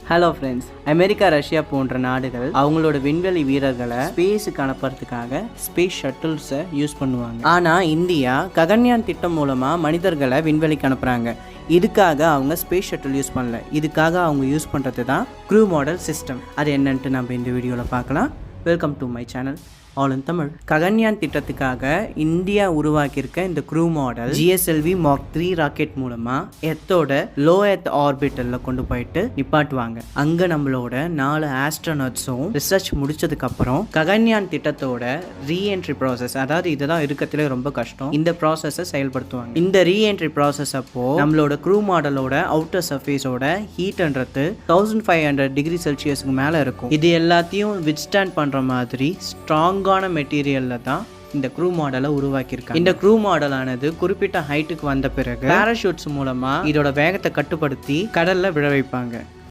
Hello friends, America Russia போன்ற நாடுகள் அவங்களோட விண்வெளி வீரர்களை ஸ்பேஸுக்கு அனுப்புறதுக்காக ஸ்பேஸ் ஷட்டில்ஸை யூஸ் பண்ணுவாங்க. ஆனால் இந்தியா ககன்யான் திட்டம் மூலமாக மனிதர்களை விண்வெளிக்கு அனுப்புகிறாங்க. இதுக்காக அவங்க ஸ்பேஸ் ஷட்டில் யூஸ் பண்ணல. இதுக்காக அவங்க யூஸ் பண்ணுறது தான் க்ரூ மாடல் சிஸ்டம். அது என்னன்ட்டு நம்ம இந்த வீடியோவில் பார்க்கலாம். Welcome to my channel all in Tamil. Gaganyaan திட்டத்துக்காக இந்தியா உருவாக்கியிருக்க இந்த crew model GSLV Mark 3 rocket மூலமா எர்த்தோட லோ எர்த் ஆர்பிட்டல்ல கொண்டு போயிட்டு நிப்பாட்டுவாங்க. அங்க நம்மளோட 4 ஆஸ்ட்ரோனட்ஸும் ரிசர்ச் முடிச்சதுக்கு அப்புறம் ககன்யான் திட்டத்தோட ரீஎன்ட்ரி ப்ராசஸ், அதாவது இதுதான் இருக்கத்திலே ரொம்ப கஷ்டம், இந்த ப்ராசஸை செயல்படுத்துவாங்க. இந்த ரீஎன்ட்ரி ப்ராசஸ் அப்போ நம்மளோட க்ரூ மாடலோட அவுட்டர் சர்ஃபேஸோட ஹீட்ன்றது 1500 டிகிரி செல்சியஸ்க்கு மேல இருக்கும். இது எல்லாத்தையும் வித்ஸ்டாண்ட் பண்ற மாதிரி ஸ்ட்ராங் மெட்டீரியல்ல தான் இந்த க்ரூ மாடலை உருவாக்கியிருக்காங்க. இந்த க்ரூ மாடலானது குறிப்பிட்ட ஹைட்டுக்கு வந்த பிறகு பேராஷூட்ஸ் மூலமா இதோட வேகத்தை கட்டுப்படுத்தி கடல்ல விழ வைப்பாங்க.